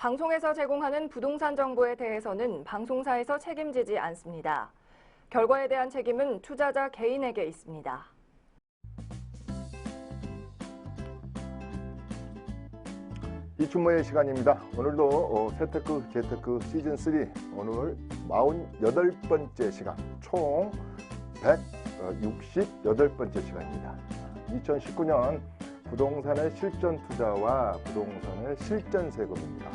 방송에서 제공하는 부동산 정보에 대해서는 방송사에서 책임지지 않습니다. 결과에 대한 책임은 투자자 개인에게 있습니다. 이춘모의 시간입니다. 오늘도 재테크, 재테크 시즌3 오늘 48번째 시간, 총 168번째 시간입니다. 2019년 부동산의 실전 투자와 부동산의 실전 세금입니다.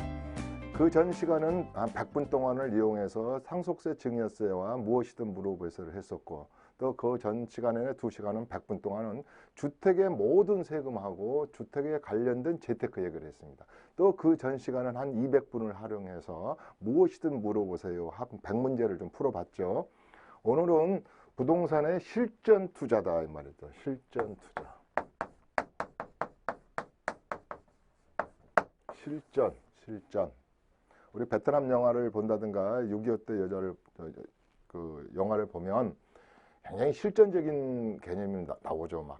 그 전 시간은 한 100분 동안을 이용해서 상속세, 증여세와 무엇이든 물어보세요를 했었고, 또 그 전 시간에 2시간은 100분 동안은 주택의 모든 세금하고 주택에 관련된 재테크 얘기를 했습니다. 또 그 전 시간은 한 200분을 활용해서 무엇이든 물어보세요 한 100문제를 좀 풀어봤죠. 오늘은 부동산의 실전 투자다 이 말이죠. 실전 투자. 실전. 우리 베트남 영화를 본다든가 6.25 때 여자를 그 영화를 보면 굉장히 실전적인 개념이 나오죠. 막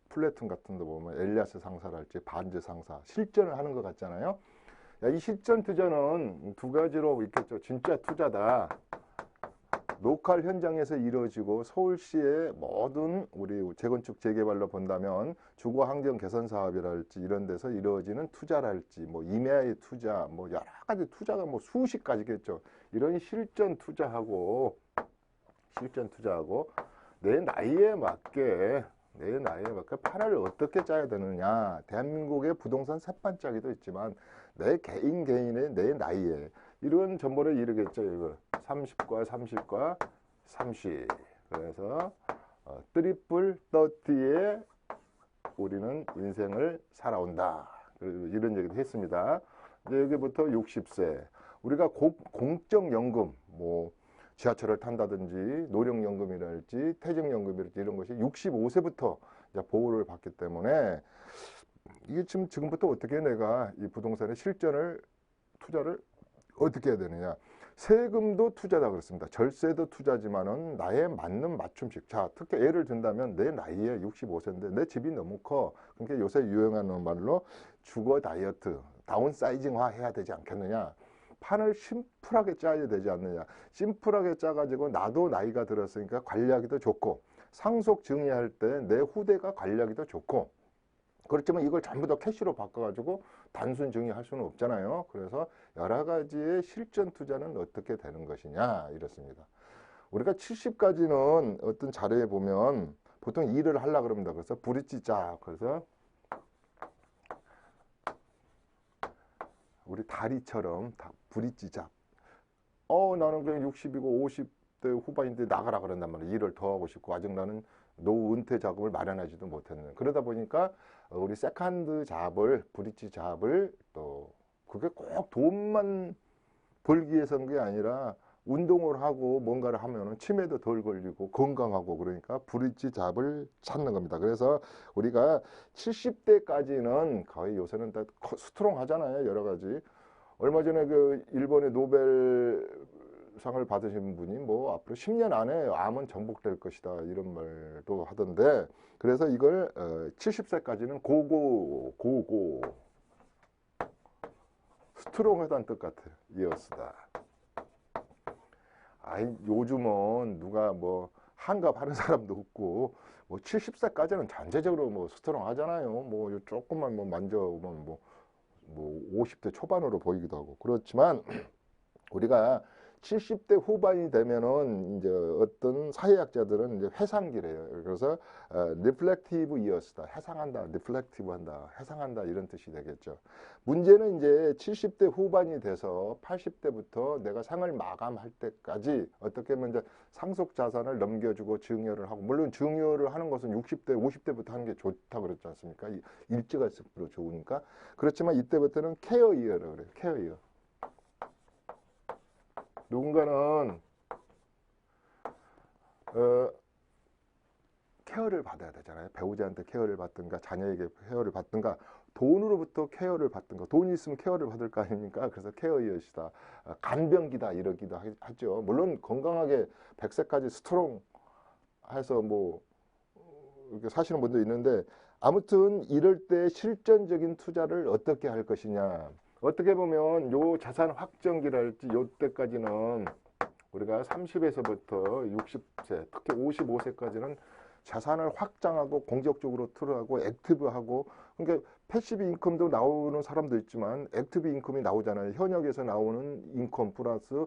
플래툰 같은 데 보면 엘리아스 상사랄지 반제 상사 실전을 하는 것 같잖아요. 이 실전 투자는 두 가지로 있겠죠. 진짜 투자다. 로컬 현장에서 이루어지고 서울시의 모든 우리 재건축 재개발로 본다면 주거 환경 개선 사업이랄지 이런 데서 이루어지는 투자랄지 뭐 임야의 투자 뭐 여러 가지 투자가 뭐 수십 가지겠죠. 이런 실전 투자하고 내 나이에 맞게 판을 어떻게 짜야 되느냐. 대한민국의 부동산 셋반짜기도 있지만 내 개인의 내 나이에 이런 정보를 이루겠죠. 이거 30과 30. 그래서 트리플 30에 우리는 인생을 살아온다. 이런 얘기도 했습니다. 이제 여기부터 60세. 우리가 공적연금, 뭐 지하철을 탄다든지 노령연금이랄지 퇴직연금이랄지 이런 것이 65세부터 이제 보호를 받기 때문에 이게 지금부터 어떻게 내가 이 부동산의 투자를 어떻게 해야 되느냐. 세금도 투자다 그렇습니다. 절세도 투자지만은 나에 맞는 맞춤식. 자, 특히 예를 든다면 내 나이에 65세인데 내 집이 너무 커. 그러니까 요새 유행하는 말로 주거 다이어트, 다운사이징화 해야 되지 않겠느냐. 판을 심플하게 짜야 되지 않느냐. 심플하게 짜가지고 나도 나이가 들었으니까 관리하기도 좋고 상속 증여할 때 내 후대가 관리하기도 좋고 그렇지만 이걸 전부 다 캐시로 바꿔가지고 단순 증여할 수는 없잖아요. 그래서 여러 가지의 실전 투자는 어떻게 되는 것이냐 이렇습니다. 우리가 70까지는 어떤 자료에 보면 보통 일을 하려고 그럽니다. 그래서 브릿지 짝. 그래서 우리 다리처럼 브릿지 짝. 나는 그냥 60이고 50대 후반인데 나가라 그런단 말이에요. 일을 더 하고 싶고 아직 나는 노후 은퇴 자금을 마련하지도 못했는. 그러다 보니까 우리 세컨드 잡을 브릿지 잡을 또 그게 꼭 돈만 벌기 위해서 한 게 아니라 운동을 하고 뭔가를 하면은 치매도 덜 걸리고 건강하고 그러니까 브릿지 잡을 찾는 겁니다. 그래서 우리가 70대까지는 거의 요새는 다 스트롱 하잖아요. 여러 가지. 얼마 전에 그 일본의 노벨상을 받으신 분이 뭐 앞으로 10년 안에 암은 정복될 것이다 이런 말도 하던데 그래서 이걸 70세까지는 고고 스트롱하다는 뜻 같아요. 이어스다. 요즘은 누가 뭐 한갑하는 사람도 없고 뭐 70세까지는 전체적으로 뭐 스트롱 하잖아요. 뭐 조금만 뭐 만져보면 뭐 50대 초반으로 보이기도 하고 그렇지만 우리가 70대 후반이 되면은 이제 어떤 사회학자들은 이제 회상기래요. 그래서 reflective years다. 해상한다, reflective 한다, 해상한다 이런 뜻이 되겠죠. 문제는 이제 70대 후반이 돼서 80대부터 내가 생을 마감할 때까지 어떻게 보면 이제 상속 자산을 넘겨주고 증여를 하고 물론 증여를 하는 것은 60대, 50대부터 하는 게 좋다 그랬지 않습니까? 일찍할수록 좋으니까. 그렇지만 이때부터는 케어 이어라고 그래요. 케어 이어. 누군가는 케어를 받아야 되잖아요. 배우자한테 케어를 받든가 자녀에게 케어를 받든가 돈으로부터 케어를 받든가 돈이 있으면 케어를 받을 거 아닙니까? 그래서 케어이엇이다. 간병기다 이러기도 하죠. 물론 건강하게 100세까지 스트롱 해서 뭐 이렇게 사시는 분도 있는데 아무튼 이럴 때 실전적인 투자를 어떻게 할 것이냐. 어떻게 보면 요 자산 확정기랄지 요 때까지는 우리가 30에서부터 60세, 특히 55세까지는 자산을 확장하고 공격적으로 틀어하고 액티브하고, 그러니까 패시브 인컴도 나오는 사람도 있지만 액티브 인컴이 나오잖아요. 현역에서 나오는 인컴 플러스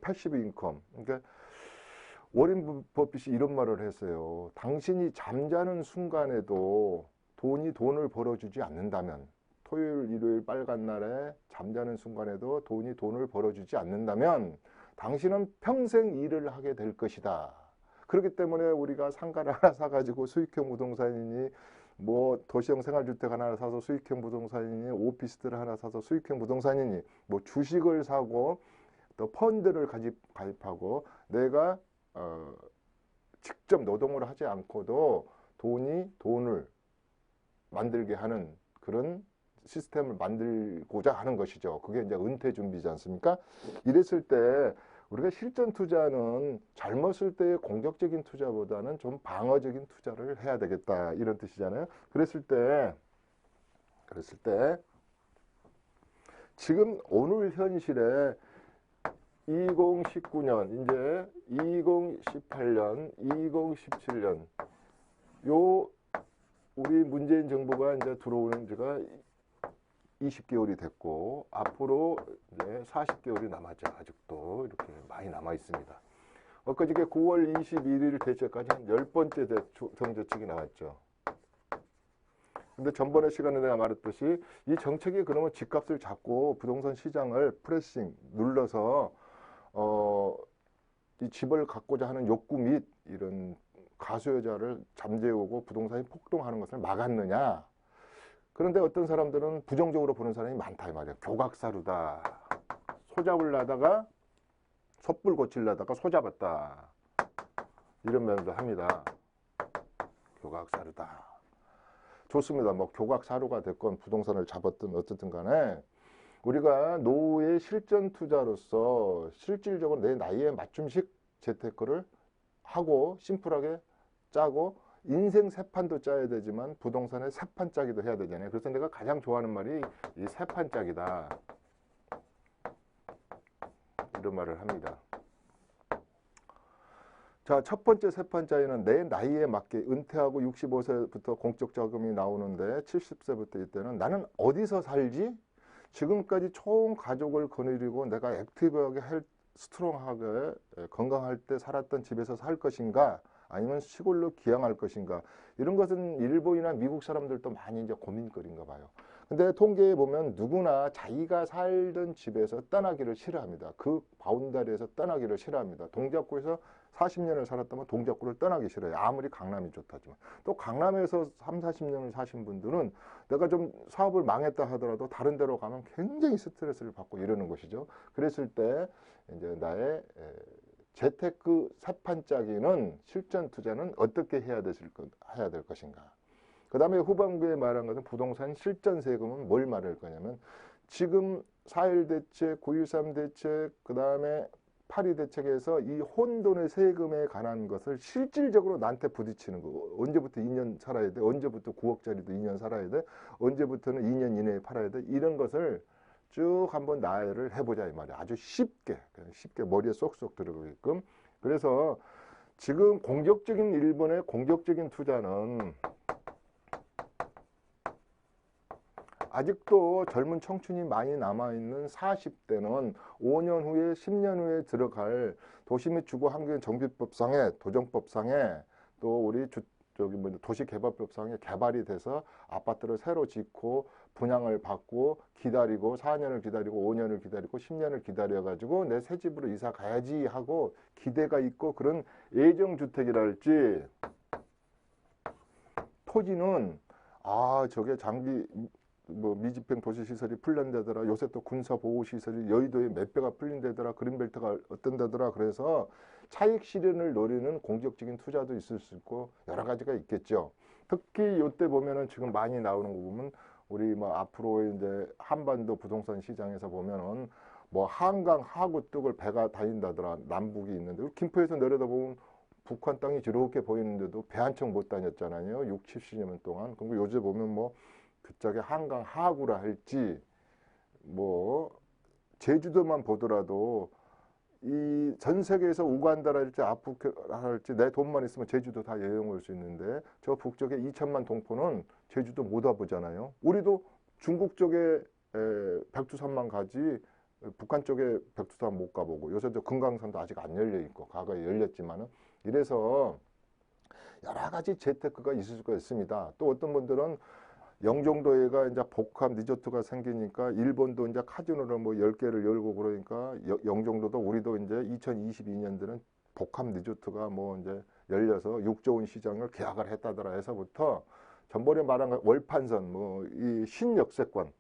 패시브 인컴. 그러니까 워렌 버핏이 이런 말을 했어요. 당신이 잠자는 순간에도 돈을 벌어주지 않는다면, 토요일, 일요일 빨간 날에 잠자는 순간에도 돈을 벌어주지 않는다면 당신은 평생 일을 하게 될 것이다. 그렇기 때문에 우리가 상가를 하나 사가지고 수익형 부동산이니 뭐 도시형 생활주택 하나 사서 수익형 부동산이니 오피스텔 하나 사서 수익형 부동산이니 뭐 주식을 사고 또 펀드를 가입하고 내가 직접 노동을 하지 않고도 돈을 만들게 하는 그런 시스템을 만들고자 하는 것이죠. 그게 이제 은퇴 준비지 않습니까? 이랬을 때 우리가 실전 투자는 젊었을 때의 공격적인 투자보다는 좀 방어적인 투자를 해야 되겠다, 이런 뜻이잖아요. 그랬을 때 지금 오늘 현실에 2019년, 이제 2018년, 2017년, 요 우리 문재인 정부가 이제 들어오는 지가 20개월이 됐고, 앞으로 이제 40개월이 남았죠. 아직도 이렇게 많이 남아 있습니다. 엊그저께 9월 21일 대체까지 한 10번째 정책이 나왔죠. 근데 전번에 시간에 내가 말했듯이 이 정책이 그러면 집값을 잡고 부동산 시장을 프레싱 눌러서 이 집을 갖고자 하는 욕구 및 이런 가수요자를 잠재우고 부동산이 폭등하는 것을 막았느냐? 그런데 어떤 사람들은 부정적으로 보는 사람이 많다 이 말이야. 교각사루다. 소잡으려다가 섣불 고치려다가 소잡았다. 이런 면도 합니다. 교각사루다. 좋습니다. 뭐 교각사루가 됐건 부동산을 잡았든 어쨌든 간에 우리가 노후의 실전 투자로서 실질적으로 내 나이에 맞춤식 재테크를 하고 심플하게 짜고 인생 세판도 짜야 되지만 부동산의 세판 짜기도 해야 되잖아요. 그래서 내가 가장 좋아하는 말이 이 세판 짜기다, 이런 말을 합니다. 자, 첫 번째 세판 짜기는 내 나이에 맞게 은퇴하고 65세부터 공적 자금이 나오는데 70세부터 이때는 나는 어디서 살지? 지금까지 총 가족을 거느리고 내가 액티브하게 스트롱하게 건강할 때 살았던 집에서 살 것인가, 아니면 시골로 귀향할 것인가, 이런 것은 일본이나 미국 사람들도 많이 이제 고민거리인가 봐요. 근데 통계에 보면 누구나 자기가 살던 집에서 떠나기를 싫어합니다. 그 바운다리에서 떠나기를 싫어합니다. 동작구에서 40년을 살았다면 동작구를 떠나기 싫어요. 아무리 강남이 좋다지만. 또 강남에서 3, 40년을 사신 분들은 내가 좀 사업을 망했다 하더라도 다른 데로 가면 굉장히 스트레스를 받고 이러는 것이죠. 그랬을 때 이제 나의 재테크 세판 짜기는, 실전 투자는 어떻게 해야 될 것인가. 그 다음에 후반부에 말한 것은 부동산 실전 세금은 뭘 말할 거냐면, 지금 4.1 대책, 9.13 대책, 그 다음에 8.2 대책에서 이 혼돈의 세금에 관한 것을 실질적으로 나한테 부딪히는 거. 언제부터 2년 살아야 돼? 언제부터 9억짜리도 2년 살아야 돼? 언제부터는 2년 이내에 팔아야 돼? 이런 것을 쭉 한번 나열을 해보자 이 말이야. 아주 쉽게 머리에 쏙쏙 들어가게끔. 그래서 지금 일본의 공격적인 투자는 아직도 젊은 청춘이 많이 남아있는 40대는 5년 후에 10년 후에 들어갈 도시 및 주거 환경 정비법상에, 도정법상에, 또 우리 도시개발법상에 개발이 돼서 아파트를 새로 짓고 분양을 받고 기다리고 4년을 기다리고 5년을 기다리고 10년을 기다려가지고 내 새 집으로 이사 가야지 하고 기대가 있고, 그런 애정주택이랄지 토지는 저게 장기 미집행 도시시설이 풀린다더라, 요새 또 군사보호시설이 여의도에 몇 배가 풀린다더라, 그린벨트가 어떤 데더라. 그래서 차익 실현을 노리는 공격적인 투자도 있을 수 있고 여러 가지가 있겠죠. 특히 이때 보면은 지금 많이 나오는 거 보면 우리 앞으로 이제 한반도 부동산 시장에서 보면은 한강 하구 뚝을 배가 다닌다더라, 남북이 있는데 김포에서 내려다 보면 북한 땅이 저렇게 보이는데도 배 한 척 못 다녔잖아요. 6, 70년 동안. 그리고 요새 보면 그쪽에 한강 하구라 할지 뭐 제주도만 보더라도 이 전 세계에서 우간다랄지 아프리카랄지 내 돈만 있으면 제주도 다 여행 올 수 있는데 저 북쪽에 2천만 동포는 제주도 못 와보잖아요. 우리도 중국 쪽에 백두산만 가지 북한 쪽에 백두산 못 가보고 요새 저 금강산도 아직 안 열려 있고 과거에 열렸지만은 이래서 여러 가지 재테크가 있을 수가 있습니다. 또 어떤 분들은 영종도에가 이제 복합 리조트가 생기니까 일본도 이제 카지노를 뭐 10개를 열고 그러니까 영종도도 우리도 이제 2022년도는 복합 리조트가 뭐 이제 열려서 6조 원 시장을 계약을 했다더라 해서부터 전번에 말한 월판선 뭐 이 신역세권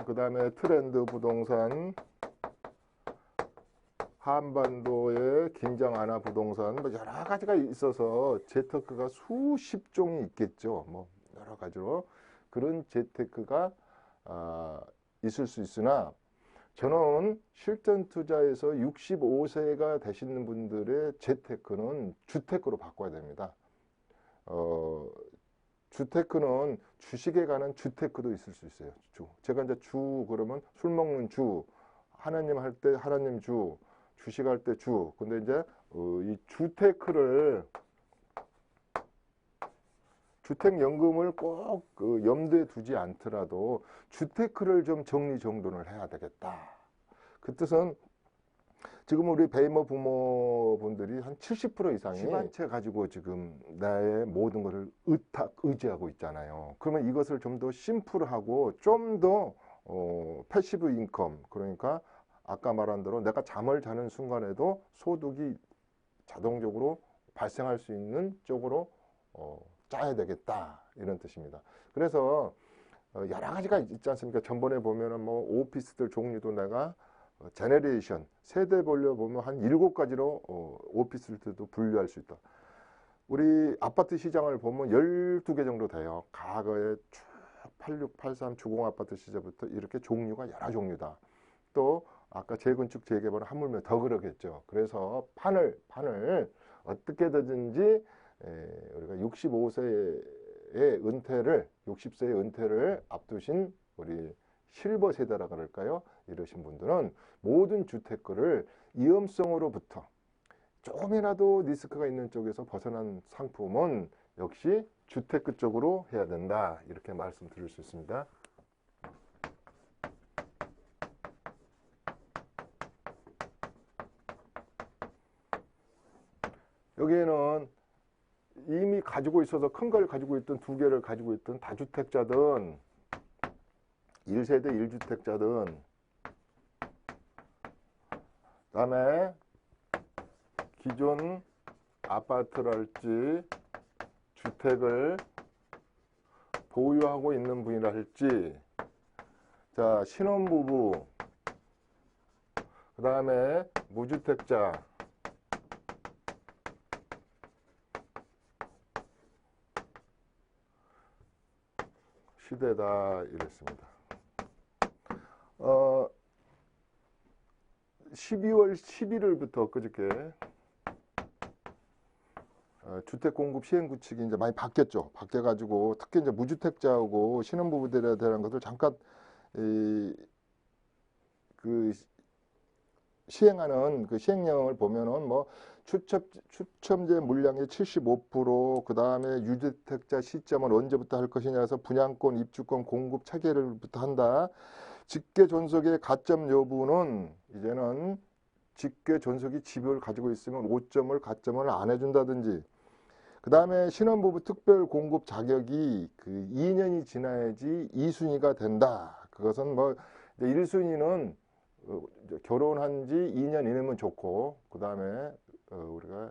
그다음에 트렌드 부동산 한반도의 긴장 완화 부동산 뭐 여러 가지가 있어서 재테크가 수십 종이 있겠죠. 뭐 여러 가지로 그런 재테크가 있을 수 있으나 저는 실전 투자에서 65세가 되시는 분들의 재테크는 주테크로 바꿔야 됩니다. 주테크는 주식에 관한 주테크도 있을 수 있어요. 제가 이제 그러면 술 먹는 하나님 할 때 하나님 주식할 때 근데 이제 이 주택연금을 꼭 염두에 두지 않더라도 주테크를 좀 정리정돈을 해야 되겠다. 그 뜻은 지금 우리 베이머 부모분들이 한 70% 이상이 집 한 채 가지고 지금 나의 모든 것을 의지하고 있잖아요. 그러면 이것을 좀 더 심플하고 좀 더 패시브 인컴, 그러니까 아까 말한 대로 내가 잠을 자는 순간에도 소득이 자동적으로 발생할 수 있는 쪽으로 짜야 되겠다, 이런 뜻입니다. 그래서 여러 가지가 있지 않습니까? 전번에 보면은 뭐 오피스들 종류도 내가 제네레이션 세대별로 보면 한 7가지로 오피스들도 분류할 수 있다. 우리 아파트 시장을 보면 12개 정도 돼요. 과거에 쭉 86, 83 주공 아파트 시절부터 이렇게 종류가 여러 종류다. 또 아까 재건축 재개발은 하물며 더 그러겠죠. 그래서 판을 어떻게든지 우리가 65세의 은퇴를 60세의 은퇴를 앞두신 우리 실버 세대라 그럴까요? 이러신 분들은 모든 주테크를 위험성으로부터 조금이라도 리스크가 있는 쪽에서 벗어난 상품은 역시 주테크 쪽으로 해야 된다, 이렇게 말씀드릴 수 있습니다. 여기에는 이미 가지고 있어서 큰 걸 가지고 있던 2개를 가지고 있던 다주택자든 1세대 1주택자든 그다음에 기존 아파트랄지 주택을 보유하고 있는 분이랄지, 자, 신혼부부, 그 다음에 무주택자, 시대다, 이랬습니다. 12월 11일부터 그저께 주택 공급 시행 구칙이 이제 많이 바뀌었죠. 바뀌어가지고 특히 이제 무주택자하고 신혼부부들에 대한 것을 잠깐 그 시행하는 그 시행령을 보면은 뭐 추첨제 물량의 75%, 그 다음에 유주택자 시점은 언제부터 할 것이냐에서 분양권, 입주권, 공급 체계를부터 한다. 직계 존속의 가점 여부는 이제는 직계 존속이 집을 가지고 있으면 5점을 가점을 안 해준다든지, 그 다음에 신혼부부 특별 공급 자격이 그 2년이 지나야지 2순위가 된다. 그것은 뭐 1순위는 결혼한 지 2년 이내면 좋고, 그 다음에 우리가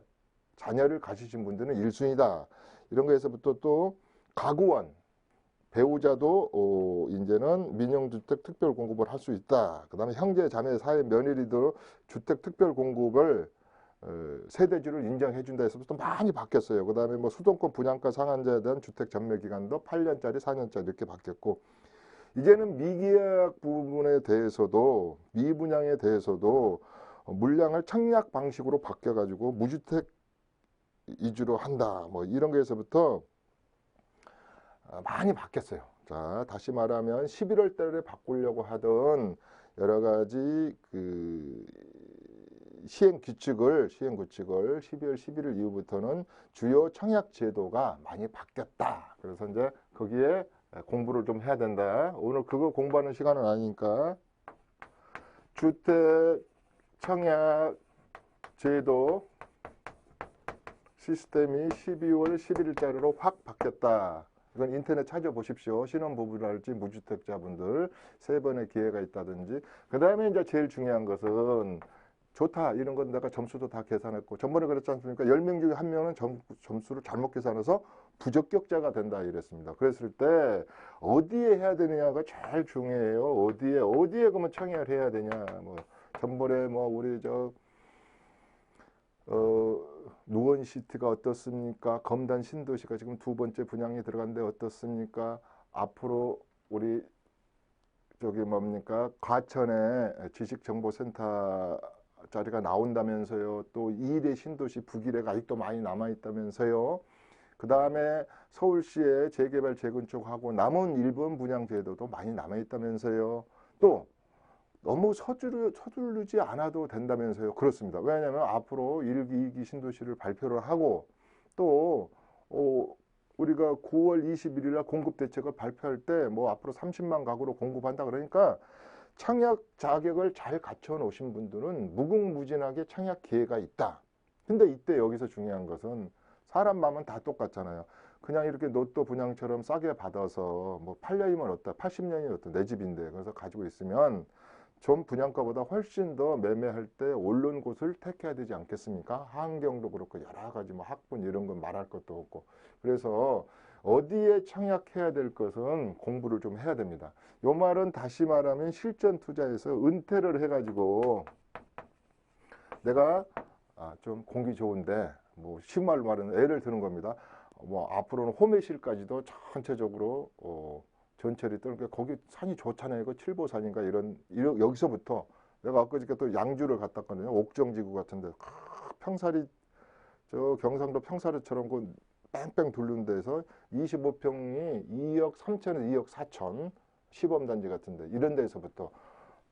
자녀를 가지신 분들은 1순위다. 이런 거에서부터 또 가구원, 배우자도 이제는 민영주택 특별 공급을 할 수 있다. 그 다음에 형제, 자매, 사회, 며느리도 주택 특별 공급을 세대주를 인정해 준다 해서부터 많이 바뀌었어요. 그 다음에 뭐 수도권 분양가 상한제에 대한 주택 전매 기간도 8년짜리, 4년짜리 이렇게 바뀌었고, 이제는 미계약 부분에 대해서도, 미분양에 대해서도 물량을 청약 방식으로 바뀌어가지고 무주택 위주로 한다. 뭐 이런 거에서부터 많이 바뀌었어요. 자, 다시 말하면 11월 달에 바꾸려고 하던 여러 가지 그 시행 규칙을 12월 11일 이후부터는 주요 청약 제도가 많이 바뀌었다. 그래서 이제 거기에 공부를 좀 해야 된다. 오늘 그거 공부하는 시간은 아니니까 주택 청약 제도 시스템이 12월 11일자로 확 바뀌었다. 이건 인터넷 찾아보십시오. 신혼부부랄지 무주택자분들 3번의 기회가 있다든지. 그 다음에 이제 제일 중요한 것은 좋다 이런 건 내가 점수도 다 계산했고 전번에 그랬지 않습니까? 10명 중에 1명은 점수를 잘못 계산해서 부적격자가 된다 이랬습니다. 그랬을 때 어디에 해야 되느냐가 제일 중요해요. 어디에 그러면 청약을 해야 되냐. 뭐 전번에 뭐 우리 노원시티가 어떻습니까? 검단 신도시가 지금 2번째 분양이 들어갔는데 어떻습니까? 앞으로 우리 뭡니까? 과천에 지식정보센터 자리가 나온다면서요. 또 2대 신도시 북일해가 아직도 많이 남아있다면서요. 그 다음에 서울시에 재개발 재건축하고 남은 1번 분양 제도도 많이 남아있다면서요. 또 너무 서두르지 않아도 된다면서요. 그렇습니다. 왜냐하면 앞으로 1기, 2기 신도시를 발표를 하고 또 우리가 9월 21일 날 공급 대책을 발표할 때 뭐 앞으로 30만 가구로 공급한다 그러니까 청약 자격을 잘 갖춰 놓으신 분들은 무궁무진하게 청약 기회가 있다. 근데 이때 여기서 중요한 것은 사람 마음은 다 똑같잖아요. 그냥 이렇게 로또 분양처럼 싸게 받아서 뭐 8년이면 어때? 80년이 어때? 내 집인데. 그래서 가지고 있으면 좀 분양가보다 훨씬 더 매매할 때 오른 곳을 택해야 되지 않겠습니까? 환경도 그렇고 여러 가지 뭐 학군 이런 건 말할 것도 없고. 그래서 어디에 청약해야 될 것은 공부를 좀 해야 됩니다. 요 말은 다시 말하면 실전 투자에서 은퇴를 해가지고 내가 좀 공기 좋은데 뭐 쉬운 말로 말하는 애를 드는 겁니다. 뭐 앞으로는 홈에실까지도 전체적으로 전철이 뜨니까 거기 산이 좋잖아요. 그 칠보산인가 여기서부터 내가 엊그저께 또 양주를 갔다 왔거든요. 옥정지구 같은데 평사리 저 경상도 평사리처럼 그 뺑뺑 돌는 데서 25평이 2억 3천에서 2억 4천 시범단지 같은데 이런 데서부터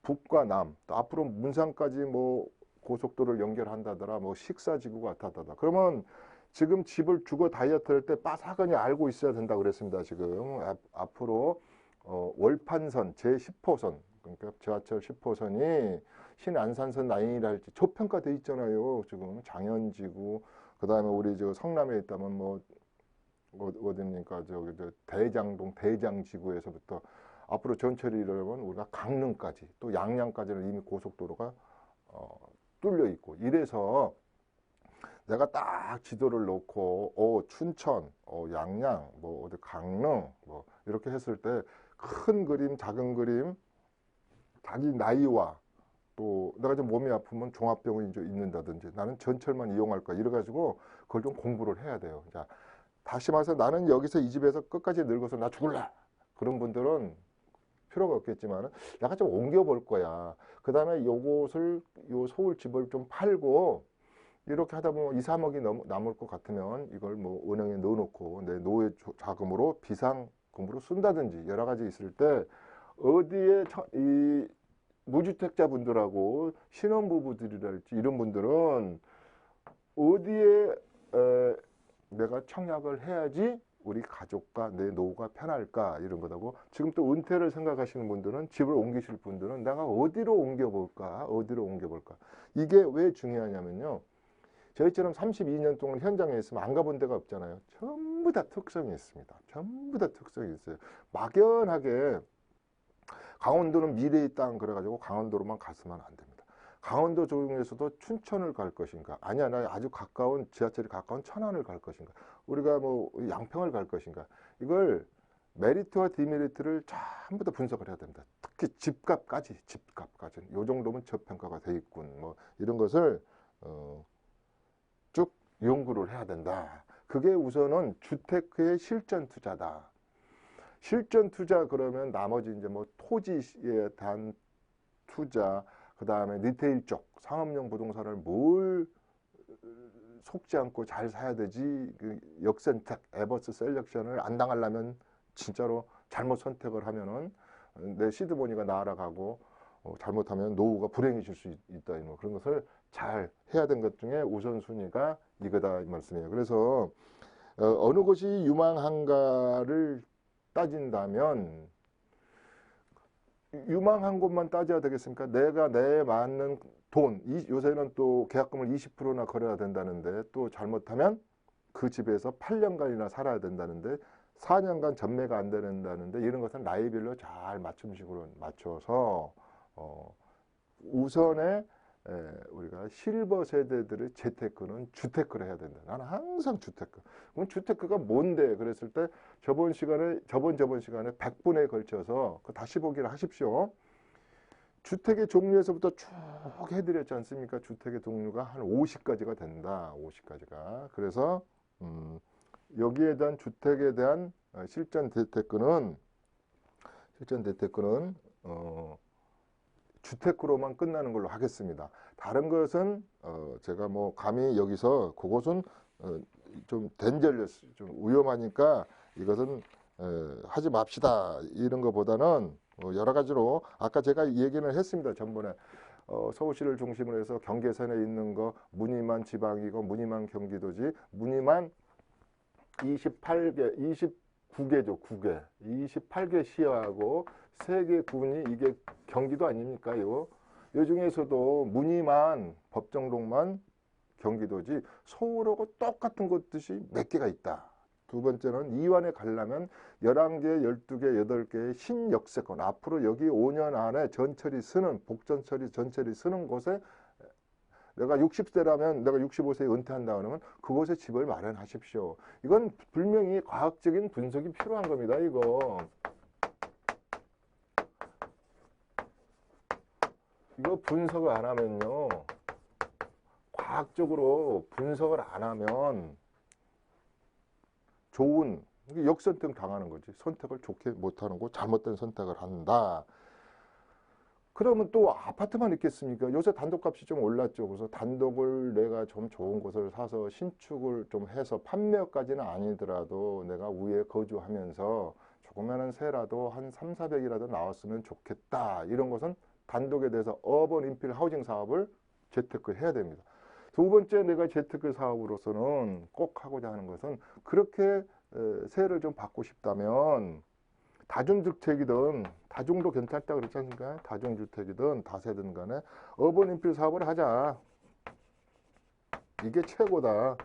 북과 남 또 앞으로 문산까지 뭐 고속도로를 연결한다더라 뭐 식사지구가 같다더라. 그러면 지금 집을 주거 다이어트 할 때 빠삭하니 알고 있어야 된다 그랬습니다. 지금 앞으로 월판선 제10호선 그러니까 지하철 10호선이 신안산선 라인이라 할지 저평가돼 있잖아요. 지금 장현지구 그다음에 우리 저 성남에 있다면 뭐 어딥니까 저기 저 대장동 대장지구에서부터 앞으로 전철이 이러면 우리가 강릉까지 또 양양까지는 이미 고속도로가 뚫려 있고 이래서 내가 딱 지도를 놓고 춘천, 양양, 뭐 어디 강릉 뭐 이렇게 했을 때 큰 그림, 작은 그림, 자기 나이와 또 내가 좀 몸이 아프면 종합병원이 좀 있는다든지 나는 전철만 이용할까 이래가지고 그걸 좀 공부를 해야 돼요. 자, 다시 말해서 나는 여기서 이 집에서 끝까지 늙어서 나 죽을래. 그런 분들은 필요가 없겠지만 내가 좀 옮겨볼 거야. 그 다음에 요곳을 요 서울 집을 좀 팔고 이렇게 하다 보면 2, 3억이 남을 것 같으면 이걸 뭐 은행에 넣어놓고 내 노후 자금으로 비상금으로 쓴다든지 여러 가지 있을 때 어디에 이 무주택자분들하고 신혼부부들이랄지 이런 분들은 어디에 내가 청약을 해야지 우리 가족과 내 노후가 편할까 이런 거다고 지금 또 은퇴를 생각하시는 분들은 집을 옮기실 분들은 내가 어디로 옮겨볼까 이게 왜 중요하냐면요. 저희처럼 32년 동안 현장에 있으면 안 가본 데가 없잖아요. 전부 다 특성이 있습니다. 전부 다 특성이 있어요. 막연하게 강원도는 미래의 땅 그래가지고 강원도로만 갔으면 안 됩니다. 강원도 중에서도 춘천을 갈 것인가 아니야 나 아주 가까운 지하철이 가까운 천안을 갈 것인가 우리가 뭐 양평을 갈 것인가 이걸 메리트와 디메리트를 전부 다 분석을 해야 됩니다. 특히 집값까지 요 정도면 저평가가 돼 있군 뭐 이런 것을 쭉 연구를 해야 된다. 그게 우선은 주테크의 실전 투자다. 실전 투자 그러면 나머지 이제 뭐 토지에 대한 투자, 그 다음에 리테일 쪽 상업용 부동산을 뭘 속지 않고 잘 사야 되지. 그 역선택, 에버스 셀렉션을 안 당하려면 진짜로 잘못 선택을 하면은 내 시드머니가 날아가고 잘못하면 노후가 불행해질 수 있다. 뭐 그런 것을 잘 해야 되는 것 중에 우선순위가 이거다 이 말씀이에요. 그래서 어느 것이 유망한가를 따진다면 유망한 것만 따져야 되겠습니까? 내가 내 맞는 돈, 요새는 또 계약금을 20%나 걸어야 된다는데 또 잘못하면 그 집에서 8년간이나 살아야 된다는데 4년간 전매가 안 된다는데 이런 것은 나이별로 잘 맞춤식으로 맞춰서 우선에 우리가 실버 세대들의 재테크는 주테크를 해야 된다. 나는 항상 주테크. 그럼 주테크가 뭔데? 그랬을 때 저번 시간에 100분에 걸쳐서 다시 보기를 하십시오. 주택의 종류에서부터 쭉 해드렸지 않습니까? 주택의 종류가 한 50가지가 된다. 50가지가. 그래서 여기에 대한 주택에 대한 실전 재테크는 주택으로만 끝나는 걸로 하겠습니다. 다른 것은 제가 뭐 감히 여기서 그것은 좀 덴저러스, 좀 위험하니까 이것은 하지 맙시다 이런 것보다는 여러 가지로 아까 제가 얘기는 했습니다. 전번에 서울시를 중심으로 해서 경계선에 있는 거 무늬만 지방이고 무늬만 경기도지 무늬만 29개죠. 9개. 28개 시하고 3개 군이 이게 경기도 아닙니까? 요 중에서도 무늬만 법정동만 경기도지 서울하고 똑같은 곳듯이 몇 개가 있다. 두 번째는 이완에 가려면 11개, 12개, 8개의 신역세권 앞으로 여기 5년 안에 전철이 쓰는 복전철이 전철이 쓰는 곳에 내가 60세라면 내가 65세에 은퇴한다 그러면 그곳에 집을 마련하십시오. 이건 분명히 과학적인 분석이 필요한 겁니다. 이거 분석을 안 하면요. 과학적으로 분석을 안 하면 좋은 역선택 당하는 거지. 선택을 좋게 못하는 거 잘못된 선택을 한다. 그러면 또 아파트만 있겠습니까? 요새 단독값이 좀 올랐죠. 그래서 단독을 내가 좀 좋은 곳을 사서 신축을 좀 해서 판매까지는 아니더라도 내가 위에 거주하면서 조그마한 세라도 한 3, 400이라도 나왔으면 좋겠다. 이런 것은 단독에 대해서 어번 인필 하우징 사업을 재테크 해야 됩니다. 두 번째 내가 재테크 사업으로서는 꼭 하고자 하는 것은 그렇게 세를 좀 받고 싶다면 다중주택이든 다중도 괜찮다 그랬지 않습니까? 다중주택이든 다세든 간에 어번 인필 사업을 하자. 이게 최고다.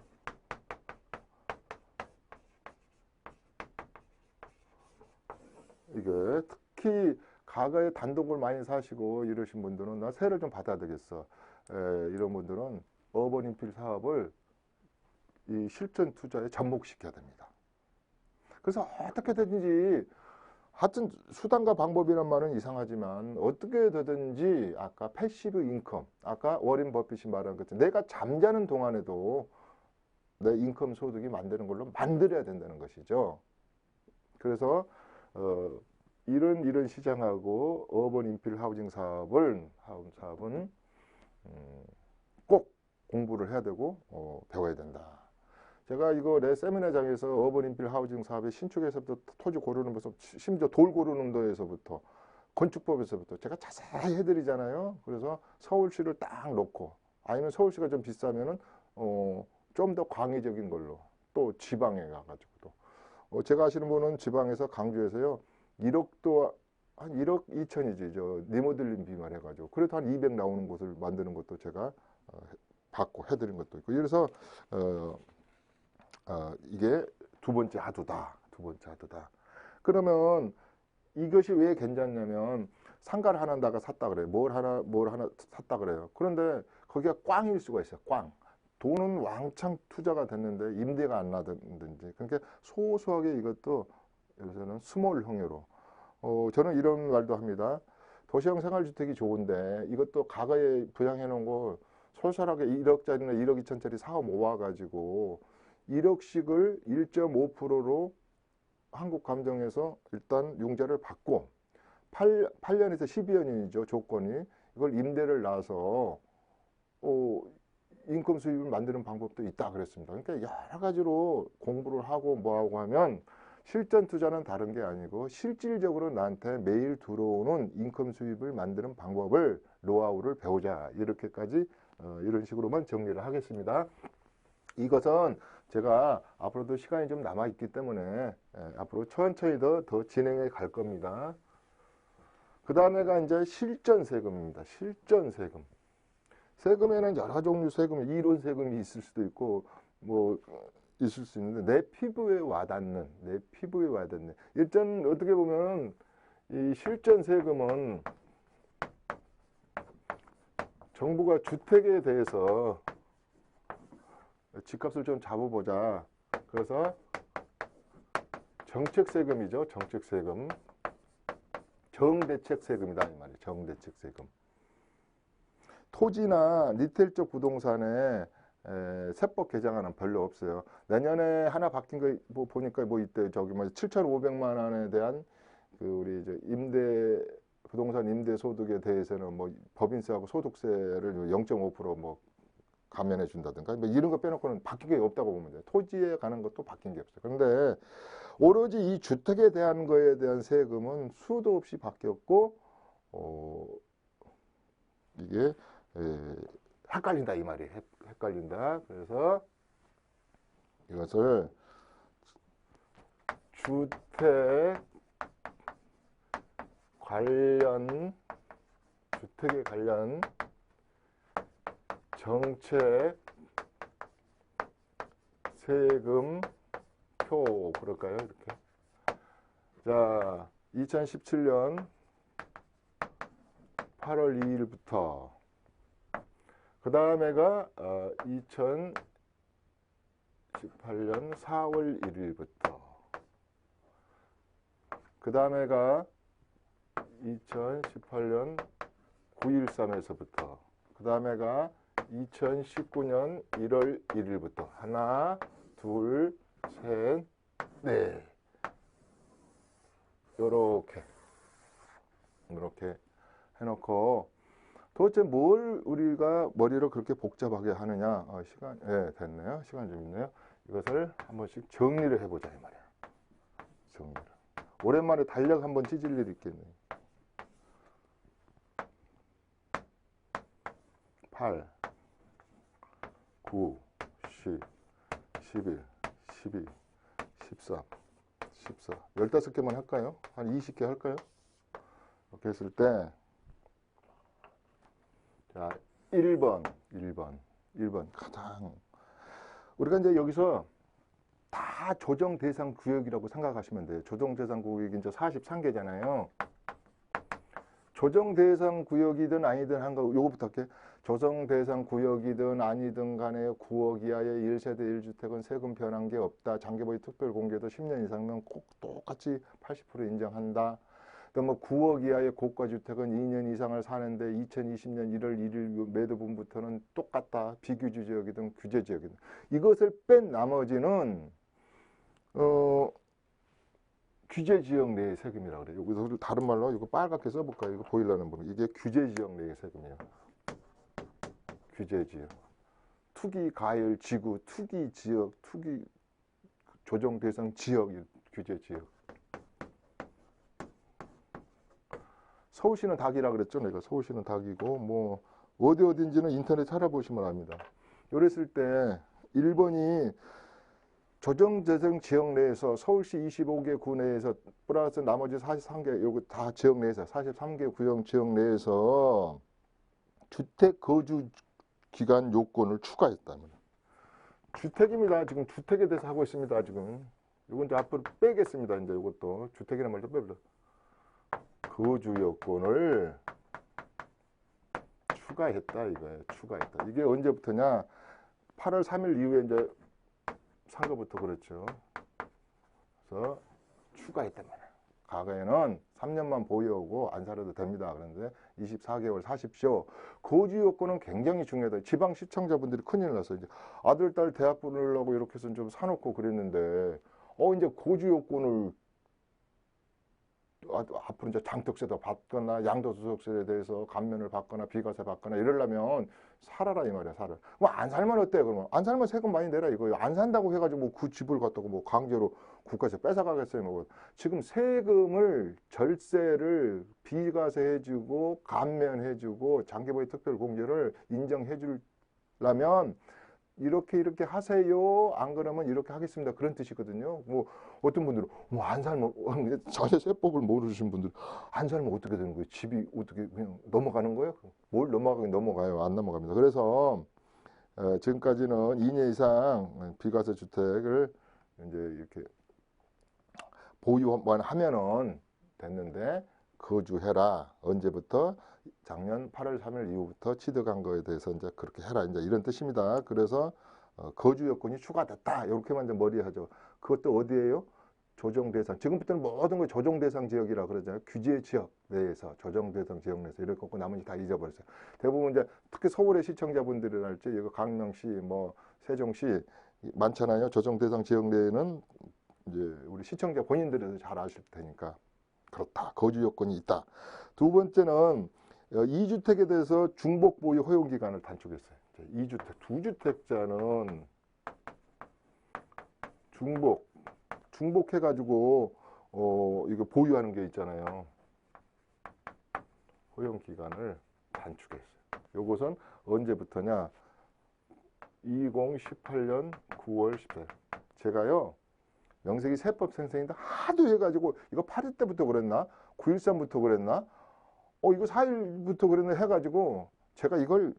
이게 특히 과거에 단독을 많이 사시고 이러신 분들은 나 세를 좀 받아야 되겠어. 이런 분들은 어번 인필 사업을 이 실전 투자에 접목시켜야 됩니다. 그래서 어떻게든지 하여튼 수단과 방법이란 말은 이상하지만 어떻게 되든지 아까 패시브 인컴, 아까 워렌 버핏이 말한 것처럼 내가 잠자는 동안에도 내 인컴 소득이 만드는 걸로 만들어야 된다는 것이죠. 그래서 이런 시장하고 어번 인필 하우징 사업은 꼭 공부를 해야 되고 배워야 된다. 제가 이거 내 세미나장에서 어번 인필 하우징 사업의 신축에서부터 토지 고르는 것부터 심지어 돌 고르는 데에서부터 건축법에서부터 제가 자세히 해드리잖아요. 그래서 서울시를 딱 놓고 아니면 서울시가 좀 비싸면은 좀 더 광의적인 걸로 또 지방에 가가지고 또 제가 아시는 분은 지방에서 강주에서요 1억도 한 1억 2천이지 저 리모델링 비만 해가지고 그래도 한 200 나오는 곳을 만드는 것도 제가 받고 해드린 것도 있고 그래서 이게 두 번째 하도다. 그러면 이것이 왜 괜찮냐면 상가를 하나 나가 샀다 그래요. 뭘 하나 샀다 그래요. 그런데 거기가 꽝일 수가 있어요. 꽝. 돈은 왕창 투자가 됐는데 임대가 안 나든지. 그러니까 소소하게 이것도 요새는 스몰형으로. 저는 이런 말도 합니다. 도시형 생활주택이 좋은데 이것도 과거에 부양해 놓은 거 솔솔하게 1억짜리나 1억 2천짜리 사업 모아가지고 1억씩을 1.5%로 한국감정에서 일단 융자를 받고 8년에서 12년이죠. 조건이. 이걸 임대를 놔서 인컴 수입을 만드는 방법도 있다 그랬습니다. 그러니까 여러 가지로 공부를 하고 뭐하고 하면 실전 투자는 다른 게 아니고 실질적으로 나한테 매일 들어오는 인컴 수입을 만드는 방법을 노하우를 배우자. 이렇게까지 이런 식으로만 정리를 하겠습니다. 이것은 제가 앞으로도 시간이 좀 남아 있기 때문에 앞으로 천천히 더 진행해 갈 겁니다. 그 다음에가 이제 실전 세금입니다. 실전 세금. 세금에는 여러 종류 세금, 이론 세금이 있을 수도 있고 뭐 있을 수 있는데 내 피부에 와닿는 일단 어떻게 보면 이 실전 세금은 정부가 주택에 대해서 집값을 좀 잡아보자. 그래서 정책 세금이죠. 정책 세금. 정대책 세금이다 이 말이에요. 정대책 세금. 토지나 리테일 쪽 부동산에 세법 개정안은 별로 없어요. 내년에 하나 바뀐 거 뭐 보니까 뭐 이때 저기 뭐 7,500만 원에 대한 그 우리 이제 부동산 임대 소득에 대해서는 뭐 법인세하고 소득세를 0.5%뭐 감면해 준다든가 뭐 이런 거 빼놓고는 바뀐 게 없다고 보면 돼요. 토지에 가는 것도 바뀐 게 없어요. 그런데 오로지 이 주택에 대한 거에 대한 세금은 수도 없이 바뀌었고 이게 헷갈린다 이 말이에요. 헷갈린다. 그래서 이것을 주택에 관련 정책 세금표 그럴까요? 이렇게. 자, 2017년 8월 2일부터 그 다음에가 2018년 4월 1일부터 그 다음에가 2018년 9.13에서부터 그 다음에가 2019년 1월 1일부터 하나, 둘, 셋, 넷 요렇게 해놓고 도대체 뭘 우리가 머리로 그렇게 복잡하게 하느냐. 시간, 됐네요. 시간 좀 있네요. 이것을 한 번씩 정리를 해보자 이 말이야. 정리를. 오랜만에 달력 한번 찢을 일이 있겠네요. 8, 9, 10, 11, 12, 13, 14. 15개만 할까요? 한 20개 할까요? 이렇게 했을 때 자, 1번 가장 우리가 이제 여기서 다 조정 대상 구역이라고 생각하시면 돼요. 조정 대상 구역이 이제 43개잖아요. 조정 대상 구역이든 아니든 한 거 요거부터 할게요. 조정 대상 구역이든 아니든 간에 9억 이하의 1세대 1주택은 세금 변한 게 없다. 장기보유 특별 공개도 10년 이상이면 꼭 똑같이 80% 인정한다. 또 뭐 9억 이하의 고가 주택은 2년 이상을 사는데 2020년 1월 1일 매도분부터는 똑같다. 비규제 지역이든 규제 지역이든. 이것을 뺀 나머지는 규제 지역 내의 세금이라고 그래요. 여기서 우리 다른 말로 이거 빨갛게 써볼까요? 이거 보이려는 부분. 이게 규제 지역 내의 세금이에요. 규제 지역. 투기 가열 지구, 투기 지역, 투기 조정 대상 지역, 규제 지역. 서울시는 닭이라 그랬죠. 내가 서울시는 닭이고 뭐 어딘지는 인터넷 찾아보시면 압니다. 이랬을 때 1번이 조정대상 지역 내에서 서울시 25개 구 내에서 플러스 나머지 43개 요거 다 지역 내에서 43개 구역 지역 내에서 주택 거주 기간 요건을 추가했다면 주택입니다. 지금 주택에 대해서 하고 있습니다. 지금 이건 이제 앞으로 빼겠습니다. 이제 이것도 주택이라는 말도 빼버려. 거주 요건을 추가했다 이거예요. 추가했다. 이게 언제부터냐? 8월 3일 이후에 이제 산 거부터 그렇죠. 그래서 추가했단 말이에요. 과거에는 3년만 보유하고 안 살아도 됩니다. 그런데 24개월 사십시오. 거주 요건은 굉장히 중요하다. 지방 시청자분들이 큰일 났어요. 이제 아들, 딸 대학 보내려고 이렇게 해서 좀 사놓고 그랬는데, 이제 거주 요건을 앞으로 이제 장특세도 받거나 양도소득세에 대해서 감면을 받거나 비과세 받거나 이러려면 살아라 이 말이야, 살아. 뭐 안 살면 어때? 그러면 안 살면 세금 많이 내라 이거예요. 안 산다고 해가지고 뭐 그 집을 갖다가 뭐 강제로 국가에서 뺏어가겠어요. 뭐 지금 세금을 절세를 비과세해주고 감면해주고 장기보유 특별공제를 인정해 주려면 이렇게 하세요. 안 그러면 이렇게 하겠습니다. 그런 뜻이거든요. 뭐 어떤 분들은 뭐 안 살면 자세세법을 모르시는 분들 안 살면 어떻게 되는 거예요? 집이 어떻게 그냥 넘어가는 거예요? 뭘 넘어가긴 넘어가요? 안 넘어갑니다. 그래서 지금까지는 2년 이상 비과세 주택을 이제 이렇게 보유만 하면은 됐는데 거주해라. 언제부터? 작년 8월 3일 이후부터 취득한 거에 대해서 이제 그렇게 해라. 이제 이런 뜻입니다. 그래서 거주 요건이 추가됐다. 이렇게만 이제 머리에 하죠. 그것도 어디예요? 조정 대상. 지금부터는 모든 걸 조정 대상 지역이라 그러잖아요. 규제 지역 내에서 조정 대상 지역 내에서 이렇게 갖고 나머지 다 잊어버렸어요. 대부분 이제 특히 서울의 시청자분들이랄지 이거 강명시 뭐 세종시 많잖아요. 조정 대상 지역 내에는 이제 우리 시청자 본인들도 잘 아실 테니까 그렇다. 거주 요건이 있다. 두 번째는 2주택에 대해서 중복 보유 허용 기간을 단축했어요. 2주택, 2주택자는 중복해가지고 이거 보유하는 게 있잖아요. 허용 기간을 단축했어요. 요것은 언제부터냐? 2018년 9월 10일. 제가요. 명색이 세법 선생인데 하도 해가지고 이거 8일 때부터 그랬나? 9.13부터 그랬나? 이거 4일부터 그랬나 해가지고 제가 이걸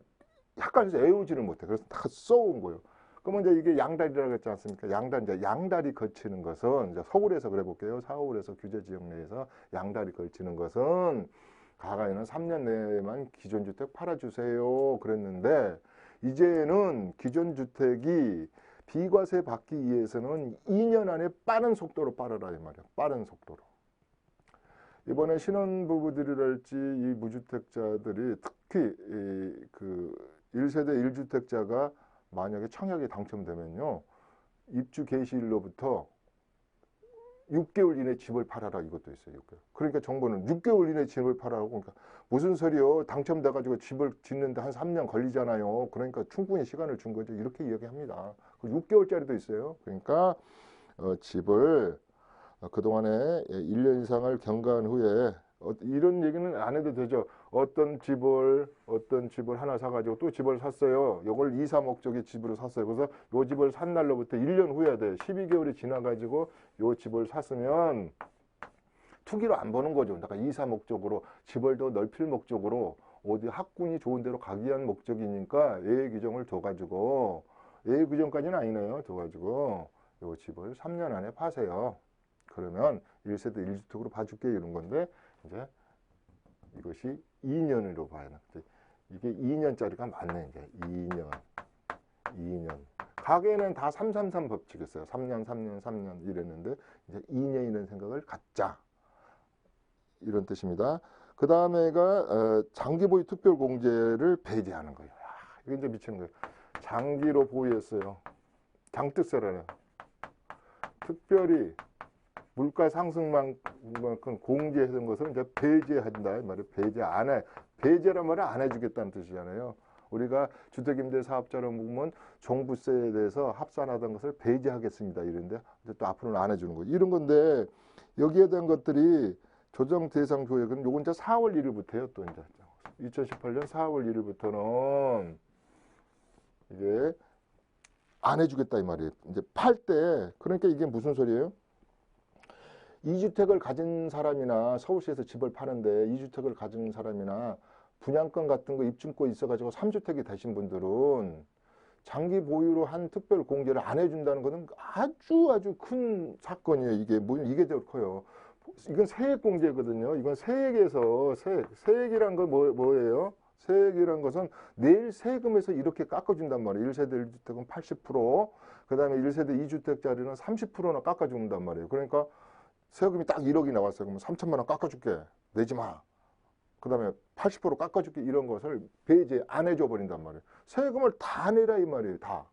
약간에서 애우지를 못해. 그래서 다 써온 거예요. 그러면 이제 이게 양다리라고 했지 않습니까? 양다리 걸치는 것은 이제 서울에서 그래 볼게요. 서울에서 규제 지역 내에서 양다리 걸치는 것은 가가에는 3년 내에만 기존 주택 팔아주세요. 그랬는데 이제는 기존 주택이 비과세 받기 위해서는 2년 안에 빠른 속도로 팔아라 이 말이야. 빠른 속도로. 이번에 신혼부부들이랄지 이 무주택자들이 특히 그 1세대 1주택자가 만약에 청약에 당첨되면요. 입주 개시일로부터 6개월 이내 집을 팔아라 이것도 있어요. 6개월. 그러니까 정부는 6개월 이내 집을 팔아라고. 그러니까 무슨 소리요? 당첨돼가지고 집을 짓는데 한 3년 걸리잖아요. 그러니까 충분히 시간을 준 거죠. 이렇게 이야기합니다. 6개월짜리도 있어요. 그러니까 집을 그동안에 1년 이상을 경과한 후에 이런 얘기는 안 해도 되죠. 어떤 집을 하나 사가지고 또 집을 샀어요. 이걸 2, 3억짜리 집으로 샀어요. 그래서 요 집을 산 날로부터 1년 후에 돼. 12개월이 지나가지고 요 집을 샀으면 투기로 안 보는 거죠. 그러니까 2, 3억적으로 집을 더 넓힐 목적으로 어디 학군이 좋은 데로 가기 위한 목적이니까 예외 규정을 둬가지고 예외 규정까지는 아니네요. 둬가지고 요 집을 3년 안에 파세요. 그러면 1세대 1주택으로 봐줄게 이런 건데 이제 이것이 2년으로 봐야 돼. 이게 2년짜리가 맞네. 이제 2년. 가게는 다 333 법칙이었어요. 3년 이랬는데 이제 2년이라는 생각을 갖자. 이런 뜻입니다. 그 다음에가 장기 보유 특별 공제를 배제하는 거예요. 이게 이제 미치는 거예요. 장기로 보유했어요. 장특세라는 특별히 물가 상승만큼 공제했던 것을 이제 배제한다. 이 말이에요. 배제 안 해. 배제란 말을 안 해주겠다는 뜻이잖아요. 우리가 주택임대 사업자로 보면 종부세에 대해서 합산하던 것을 배제하겠습니다. 이런데 또 앞으로는 안 해주는 거예요. 이런 건데 여기에 대한 것들이 조정 대상 조약은 요건 이제 4월 1일부터요. 또 이제 2018년 4월 1일부터는 이게 안 해주겠다 이 말이에요. 이제 팔 때 그러니까 이게 무슨 소리예요? 2주택을 가진 사람이나 서울시에서 집을 파는데 2주택을 가진 사람이나 분양권 같은 거 입증권 있어가지고 3주택이 되신 분들은 장기 보유로 한 특별 공제를 안 해준다는 것은 아주 큰 사건이에요. 이게 더 커요. 이건 세액 공제거든요. 이건 세액에서 세액이란 건 뭐예요? 세액이란 것은 내일 세금에서 이렇게 깎아준단 말이에요. 1세대 1주택은 80%, 그 다음에 1세대 2주택짜리는 30%나 깎아준단 말이에요. 그러니까 세금이 딱 1억이 나왔어요. 그러면 3천만 원 깎아줄게. 내지 마. 그 다음에 80% 깎아줄게. 이런 것을 배제 안 해줘 버린단 말이에요. 세금을 다 내라 이 말이에요. 다.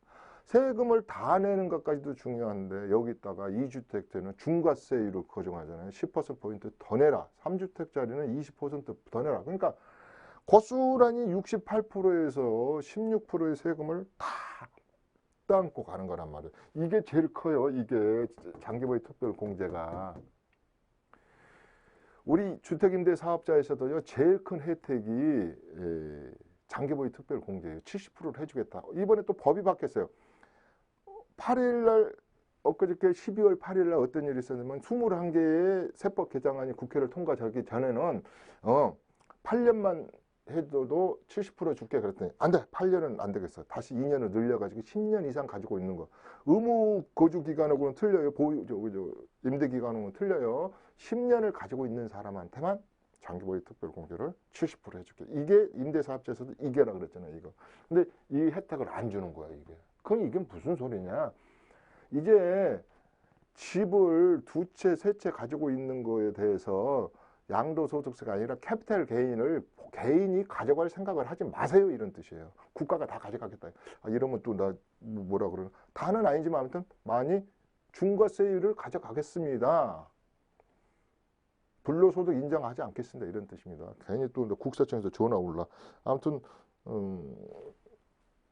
세금을 다 내는 것까지도 중요한데 여기다가 2주택자는 중과세율을 고정하잖아요. 10%포인트 더 내라. 3주택짜리는 20%더 내라. 그러니까 고스란히 68%에서 16%의 세금을 다 떠안고 가는 거란 말이에요. 이게 제일 커요. 이게 장기보유 특별공제가. 우리 주택임대사업자에서도요, 제일 큰 혜택이 장기보유 특별공제예요. 70%를 해주겠다. 이번에 또 법이 바뀌었어요. 8일 날, 엊그저께 12월 8일 날 어떤 일이 있었냐면 21개의 세법 개정안이 국회를 통과하기 전에는 8년만 해도 70% 줄게 그랬더니 안 돼. 8년은 안 되겠어. 다시 2년을 늘려가지고 10년 이상 가지고 있는 거. 의무 거주 기간하고는 틀려요. 임대 기간하고는 틀려요. 10년을 가지고 있는 사람한테만 장기보유 특별공제를 70% 해줄게. 이게 임대사업자에서도 이게라 그랬잖아요. 이거. 근데 이 혜택을 안 주는 거야. 이게. 그럼 이게 무슨 소리냐? 이제 집을 두 채, 세 채 가지고 있는 거에 대해서 양도소득세가 아니라 캐피탈 게인을 개인이 가져갈 생각을 하지 마세요. 이런 뜻이에요. 국가가 다 가져가겠다. 이러면 또 나 뭐라 그러나. 다는 아니지만 아무튼 많이 중과세율을 가져가겠습니다. 불로소득 인정하지 않겠습니다. 이런 뜻입니다. 괜히 또 국세청에서 전화 올라. 아무튼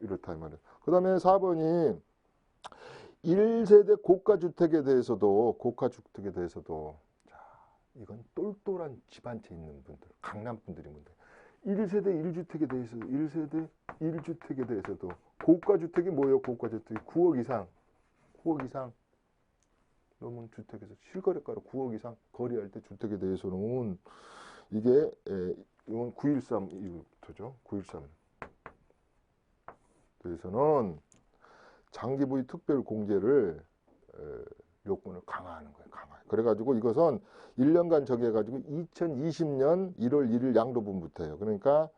이렇다 이 말이에요. 그 다음에 4번이 1세대 고가주택에 대해서도 자, 이건 똘똘한 집 한 채 있는 분들, 강남 분들이 문제. 1세대 1주택에 대해서도 1세대 1주택에 대해서도 고가주택이 뭐예요? 고가주택이 9억 이상 넘은 주택에서 실거래가로 9억 이상 거래할 때 주택에 대해서는 이게 이건 913 이거죠. 913 대해서는 장기보유 특별공제를 요건을 강화하는 거예요. 그래가지고 이것은 1년간 정해가지고 2020년 1월 1일 양도분부터예요. 그러니까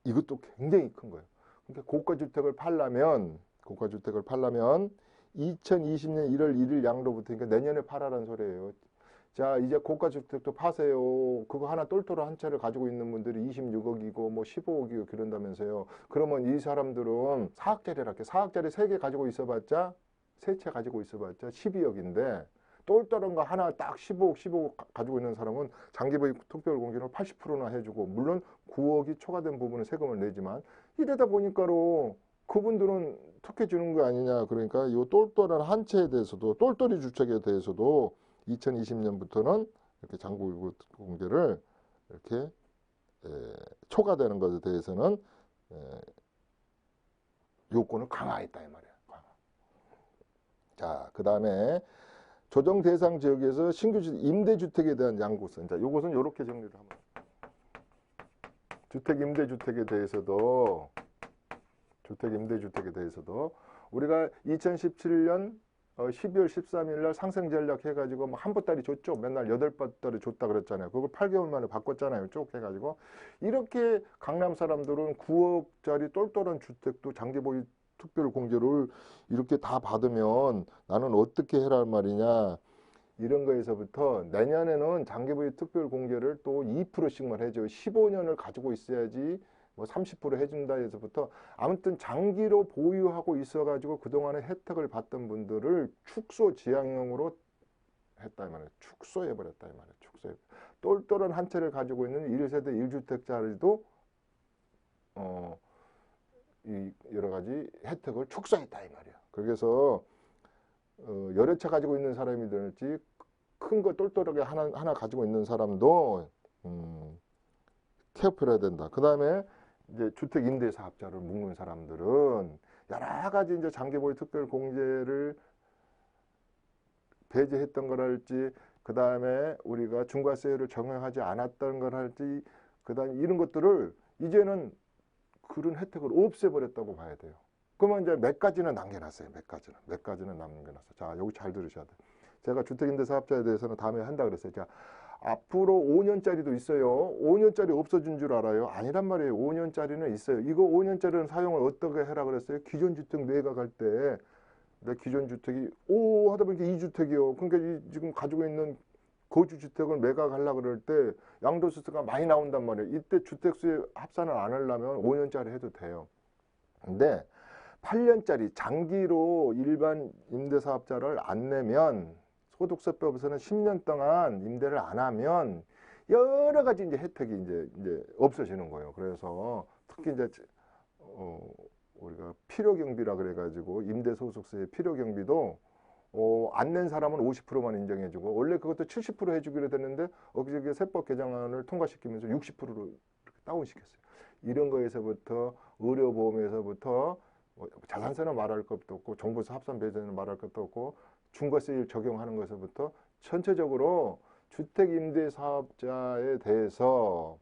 이것도 굉장히 큰 거예요. 그러니까 고가주택을 팔려면 2020년 1월 1일 양도부터니까 내년에 팔아라는 소리예요. 자, 이제 고가주택도 파세요. 그거 하나 똘똘한 한 채를 가지고 있는 분들이 26억이고 뭐 15억이고 그런다면서요. 그러면 이 사람들은 4억짜리랄게. 4억짜리 3개 가지고 있어봤자 3채 가지고 있어봤자 12억인데 똘똘한 거 하나 딱 15억 가지고 있는 사람은 장기보유 특별공제를 80%나 해주고 물론 9억이 초과된 부분은 세금을 내지만 이러다 보니까로 그분들은 특혜 주는 거 아니냐. 그러니까 이 똘똘한 한 채에 대해서도 똘똘이 주택에 대해서도 2020년부터는 이렇게 장기보유 공제를 이렇게 초과되는 것에 대해서는 요건을 강화했다 이 말이에요. 자, 그 다음에 조정 대상 지역에서 신규 임대주택에 대한 양도세. 자, 요것은 이렇게 정리를 합니다. 주택 임대주택에 대해서도 우리가 2017년 12월 13일 날 상생전략 해가지고 뭐 한 보따리 줬죠. 맨날 8보따리 줬다 그랬잖아요. 그걸 8개월 만에 바꿨잖아요. 쭉 해가지고. 이렇게 강남 사람들은 9억짜리 똘똘한 주택도 장기보유 특별공제를 이렇게 다 받으면 나는 어떻게 해란 말이냐. 이런 거에서부터 내년에는 장기보유 특별공제를 또 2%씩만 해줘요. 15년을 가지고 있어야지 뭐 30% 해준다 해서부터 아무튼 장기로 보유하고 있어가지고 그동안에 혜택을 받던 분들을 축소 지향형으로 했다 이 말이에요. 축소해버렸다 이 말이에요. 똘똘한 한 채를 가지고 있는 1세대 1주택자리도 이 여러 가지 혜택을 축소했다 이 말이에요. 그래서 여러 채 가지고 있는 사람이든지 큰 거 똘똘하게 하나 가지고 있는 사람도 케어풀해야 된다. 그 다음에 이제 주택 임대사업자를 묶는 사람들은 여러 가지 이제 장기보유 특별공제를 배제했던 걸 할지, 그 다음에 우리가 중과세율을 적용하지 않았던 걸 할지, 그 다음에 이런 것들을 이제는 그런 혜택을 없애버렸다고 봐야 돼요. 그러면 이제 몇 가지는 남겨놨어요. 몇 가지는 남겨놨어요. 자, 여기 잘 들으셔야 돼요. 제가 주택임대사업자에 대해서는 다음에 한다 그랬어요. 자, 앞으로 5년짜리도 있어요. 5년짜리 없어진 줄 알아요? 아니란 말이에요. 5년짜리는 있어요. 이거 5년짜리는 사용을 어떻게 해라 그랬어요? 기존 주택 매각할 때 내 기존 주택이 하다 보니까 2주택이요. 그러니까 지금 가지고 있는 거주주택을 매각하려고 그럴 때 양도세가 많이 나온단 말이에요. 이때 주택수에 합산을 안 하려면 5년짜리 해도 돼요. 근데 8년짜리 장기로 일반 임대사업자를 안 내면 소득세법에서는 10년 동안 임대를 안 하면 여러 가지 이제 혜택이 이제 없어지는 거예요. 그래서 특히 이제 우리가 필요경비라 그래가지고 임대소득세의 필요경비도 안 낸 사람은 50%만 인정해주고 원래 그것도 70% 해주기로 됐는데 엊그제 세법 개정안을 통과시키면서 60%로 이렇게 다운시켰어요. 이런 거에서부터 의료보험에서부터 자산세는 말할 것도 없고 종부세 합산 배제는 말할 것도 없고 중과세 적용하는 것에서부터 전체적으로 주택임대사업자에 대해서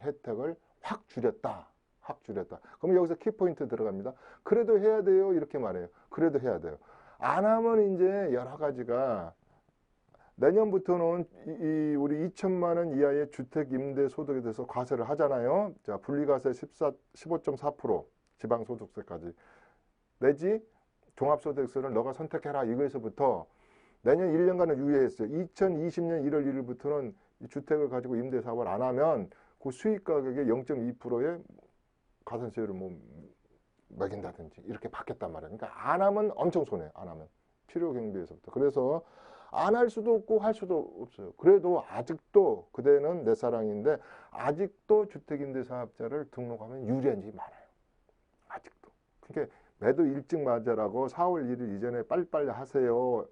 혜택을 확 줄였다. 그럼 여기서 키포인트 들어갑니다. 그래도 해야 돼요. 이렇게 말해요. 그래도 해야 돼요. 안 하면 이제 여러 가지가 내년부터는 우리 2천만 원 이하의 주택임대소득에 대해서 과세를 하잖아요. 자, 분리과세 15.4% 지방소득세까지 내지 종합소득세를 너가 선택해라 이거에서부터 내년 1년간은 유예했어요. 2020년 1월 1일부터는 이 주택을 가지고 임대사업을 안 하면 그 수익가격의 0.2%의 가산세율을 뭐 매긴다든지 이렇게 받겠단 말이에요. 그러니까 안 하면 엄청 손해요. 안 하면 필요경비에서부터. 그래서 안 할 수도 없고 할 수도 없어요. 그래도 아직도 그대는 내 사랑인데 아직도 주택임대사업자를 등록하면 유리한 집이 많아요. 아직도. 그러니까 매도 일찍 맞으라고 4월 1일 이전에 빨리빨리 하세요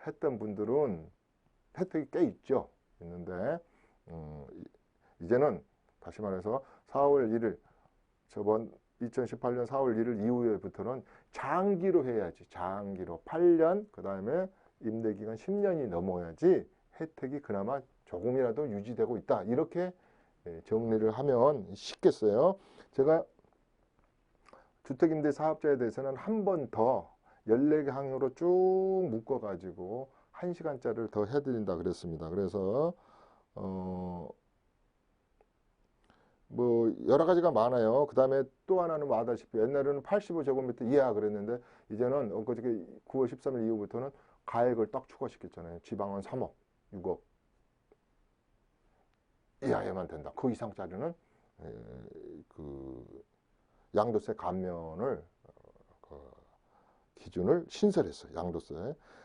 했던 분들은 혜택이 꽤 있는데 이제는 다시 말해서 4월 1일 저번 2018년 4월 1일 이후에부터는 장기로 해야지. 장기로 8년 그 다음에 임대기간 10년이 넘어야지 혜택이 그나마 조금이라도 유지되고 있다. 이렇게 정리를 하면 쉽겠어요. 제가 주택임대사업자에 대해서는 한 번 더 14개 항으로 쭉 묶어가지고 1시간짜리를 더 해드린다 그랬습니다. 그래서 뭐 여러 가지가 많아요. 그 다음에 또 하나는 뭐 아다시피 옛날에는 85제곱미터 이하 그랬는데 이제는 엊그저께 9월 13일 이후부터는 가액을 딱 추가시켰잖아요. 지방은 3억, 6억 이하에만 된다. 그 이상짜리는 그 양도세 감면을 기준을 신설했어요. 양도세.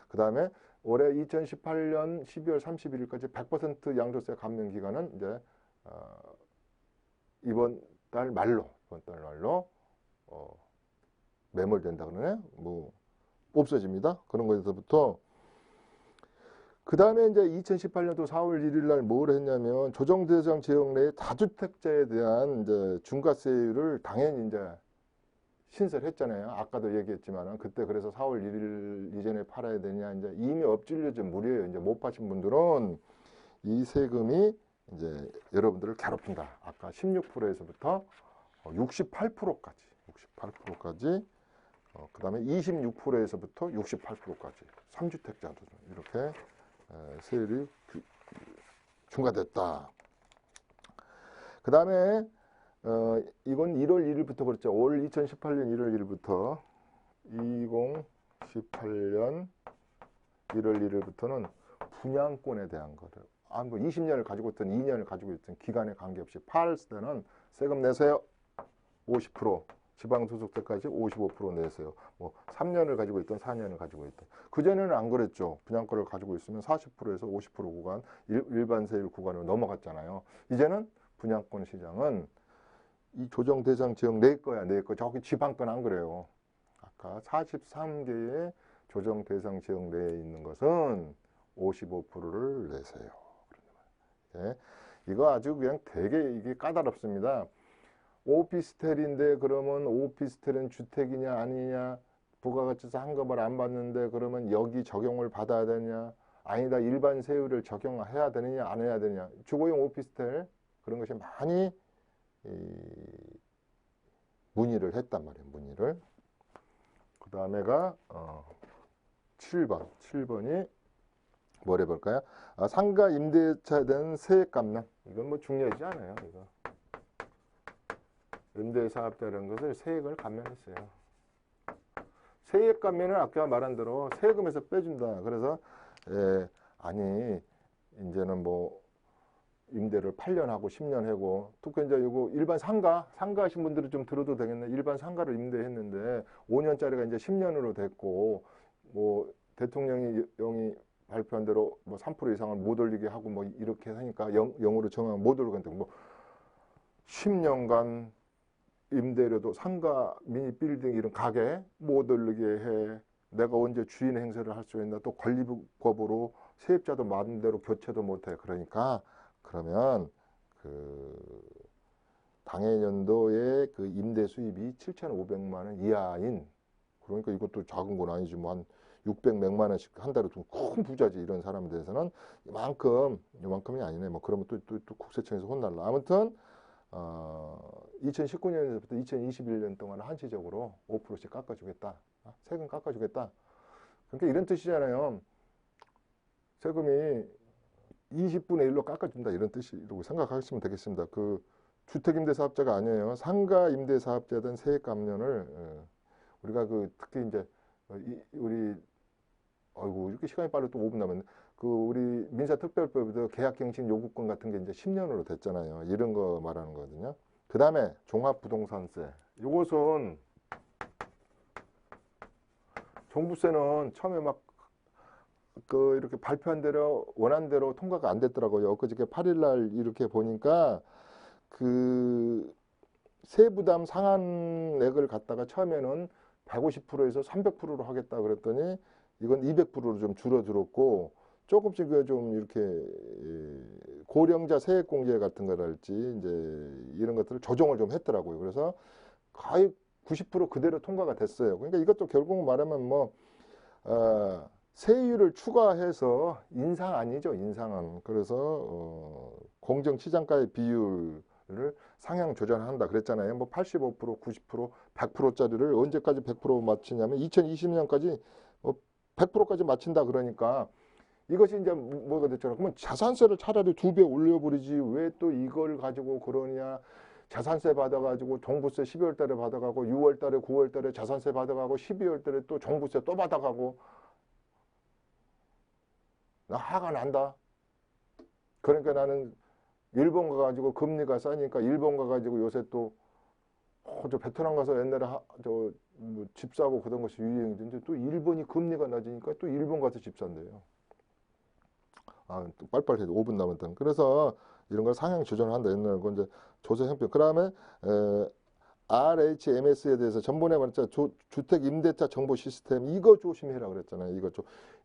그 다음에 올해 2018년 12월 31일까지 100% 양도세 감면 기간은 이제 이번 달 말로 매몰된다 그러네. 뭐 없어집니다. 그런 거에서부터 그 다음에 이제 2018년도 4월 1일 날 뭘 했냐면 조정대상 지역 내 다주택자에 대한 이제 중과세율을 당연히 이제 신설했잖아요. 아까도 얘기했지만은 그때 그래서 4월 1일 이전에 팔아야 되냐 이제 이미 엎질려져 무료예요. 이제 못 파신 분들은 이 세금이 이제 여러분들을 괴롭힌다. 아까 16%에서부터 68%까지 그 다음에 26%에서부터 68%까지 3주택자들은 이렇게 세율이 중과됐다. 그 다음에 이건 1월 1일부터 그렇죠. 올 2018년 1월 1일부터 2018년 1월 1일부터는 분양권에 대한 거를 뭐 20년을 가지고 있든 2년을 가지고 있든 기간에 관계없이 팔았을 때는 세금 내세요. 50% 지방소득세까지 55% 내세요. 뭐 3년을 가지고 있든 4년을 가지고 있든 그전에는 안 그랬죠. 분양권을 가지고 있으면 40%에서 50% 구간 일반세율 구간으로 넘어갔잖아요. 이제는 분양권 시장은 이 조정 대상 지역 내 거야, 내 거. 저기 지방권 안 그래요. 아까 43개의 조정 대상 지역 내에 있는 것은 55%를 내세요. 예. 이거 아주 그냥 되게 이게 까다롭습니다. 오피스텔인데 그러면 오피스텔은 주택이냐 아니냐 부가가치세 환급을 안 받는데 그러면 여기 적용을 받아야 되냐 아니다 일반 세율을 적용해야 되느냐 안 해야 되느냐 주거용 오피스텔 그런 것이 많이 문의를 했단 말이에요. 문의를. 그 다음에가 7번이 뭘 해볼까요? 상가 임대차에 대한 세액 감면. 이건 뭐 중요하지 않아요. 이거. 임대사업자라는 것을 세액을 감면했어요. 세액 감면은 아까 말한 대로 세금에서 빼준다. 그래서 아니 이제는 뭐 임대를 8년 하고 10년 하고 특히 이제 이거 일반 상가 하신 분들은 좀 들어도 되겠네. 일반 상가를 임대했는데 5년짜리가 이제 10년으로 됐고 뭐 대통령이 발표한 대로 뭐 3% 이상은 못 올리게 하고 뭐 이렇게 하니까 영으로 정하면 못 올리는데 뭐 10년간 임대료도 상가 미니 빌딩 이런 가게 못 올리게 해. 내가 언제 주인 행세를 할 수 있나. 또 관리법으로 세입자도 마음대로 교체도 못해. 그러니까 그러면 그 당해년도에 그 임대 수입이 7,500만 원 이하인, 그러니까 이것도 작은 건 아니지 뭐 한 600 몇만 원씩 한 달에 좀 큰 부자지 이런 사람에 대해서는 이만큼이 아니네. 뭐 그러면 또 국세청에서 혼날라. 아무튼 2019년에서부터 2021년 동안 한시적으로 5%씩 깎아주겠다. 세금 깎아주겠다. 그러니까 이런 뜻이잖아요. 세금이 20분의 1로 깎아준다 이런 뜻이라고 생각하시면 되겠습니다. 그 주택임대사업자가 아니에요. 상가임대사업자든 세액 감면을 우리가 그 특히 이제 우리 아이고 이렇게 시간이 빨리 또 5분 남았네. 그 우리 민사특별법에도 계약갱신 요구권 같은 게 이제 10년으로 됐잖아요. 이런 거 말하는 거거든요. 그 다음에 종합부동산세. 요것은 종부세는 처음에 막 그 이렇게 발표한 대로 원한 대로 통과가 안 됐더라고요. 엊그저께 8일 날 이렇게 보니까 그 세부담 상한액을 갖다가 처음에는 150%에서 300%로 하겠다 그랬더니 이건 200%로 좀 줄어들었고 조금씩 좀 이렇게 고령자 세액 공제 같은 거랄지 이제 이런 것들을 조정을 좀 했더라고요. 그래서 거의 90% 그대로 통과가 됐어요. 그러니까 이것도 결국 말하면 뭐 세율을 추가해서 인상 아니죠, 인상은. 그래서 공정시장가의 비율을 상향 조정한다 그랬잖아요. 뭐 85%, 90%, 100%짜리를 언제까지 100% 맞추냐면 2020년까지 100%까지 맞춘다 그러니까 이것이 이제 뭐가 됐잖아. 그러면 자산세를 차라리 2배 올려버리지 왜 또 이걸 가지고 그러냐. 자산세 받아가지고 종부세 12월 달에 받아가고 6월 달에 9월 달에 자산세 받아가고 12월 달에 또 종부세 또 받아가고 나 화가 난다. 그러니까 나는 일본 가가지고 금리가 싸니까 일본 가가지고 요새 또 저 베트남 가서 옛날에 뭐 집 사고 그런 것이 유행이던데 또 일본이 금리가 낮으니까 또 일본 가서 집 산대요. 또 빨리빨리 해도 5분 남았다. 그래서 이런 걸 상향 조정을 한다. 옛날에 이제 조세 형평. 그 다음에 RHMS에 대해서 전번에 말했잖아. 주택 임대차 정보 시스템 이거 조심해라 그랬잖아요.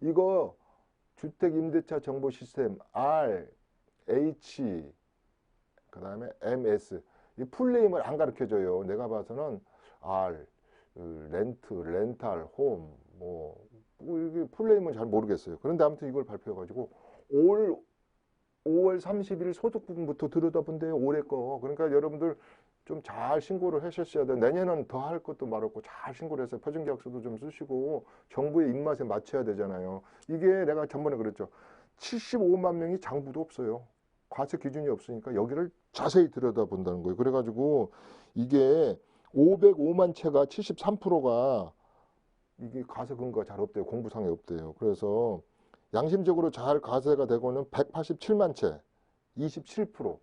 이거 주택 임대차 정보 시스템 R, H 그 다음에 MS 이 풀네임을 안 가르쳐줘요. 내가 봐서는 R, 렌탈, 홈 뭐 이게 풀네임은 잘 모르겠어요. 그런데 아무튼 이걸 발표해가지고 5월 30일 소득 부분부터 들여다본대요. 올해 거. 그러니까 여러분들 좀 잘 신고를 하셨어야 돼요. 내년은 더 할 것도 말없고 잘 신고를 해서 표준계약서도 좀 쓰시고 정부의 입맛에 맞춰야 되잖아요. 이게 내가 전번에 그랬죠. 75만 명이 장부도 없어요. 과세 기준이 없으니까 여기를 자세히 들여다본다는 거예요. 그래가지고 이게 505만 채가 73%가 이게 과세 근거가 잘 없대요. 공부상에 없대요. 그래서 양심적으로 잘 과세가 되고는 187만 채, 27%.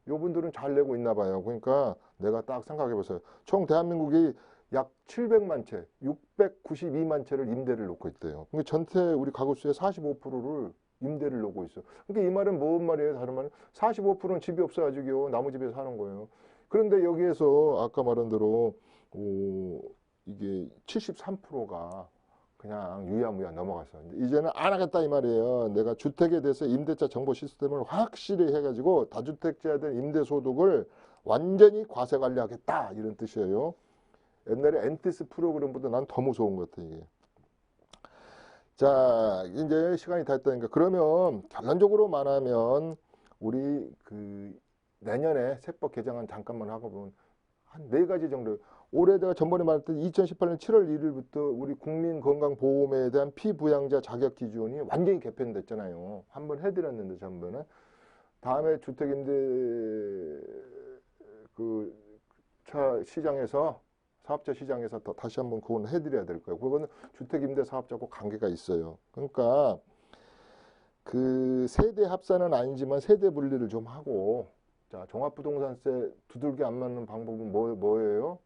요분들은 잘 내고 있나 봐요. 그러니까 내가 딱 생각해 보세요. 총 대한민국이 약 700만 채, 692만 채를 임대를 놓고 있대요. 그러니까 전체 우리 가구수의 45%를 임대를 놓고 있어. 그러니까 이 말은 뭔 말이에요? 다른 말은 45%는 집이 없어가지고 나무 집에 사는 거예요. 그런데 여기에서 아까 말한 대로 이게 73%가 그냥 유야무야 넘어갔어. 이제는 안 하겠다 이 말이에요. 내가 주택에 대해서 임대차 정보 시스템을 확실히 해가지고 다주택자들 임대소득을 완전히 과세 관리하겠다 이런 뜻이에요. 옛날에 엔티스 프로그램보다 난 더 무서운 것 같아 이게. 자 이제 시간이 다 됐다니까 그러면 결론적으로 말하면 우리 그 내년에 세법 개정안 잠깐만 하고 보면 한 4가지 정도. 올해 내가 전번에 말했던 2018년 7월 1일부터 우리 국민건강보험에 대한 피부양자 자격 기준이 완전히 개편됐잖아요. 한번 해드렸는데 전번에. 다음에 주택임대 그 시장에서 사업자 시장에서 다시 한번 그건 해드려야 될 거예요. 그거는 주택임대 사업자하고 관계가 있어요. 그러니까 그 세대 합산은 아니지만 세대 분리를 좀 하고, 자, 종합부동산세 두들겨 안 맞는 방법은 뭐예요?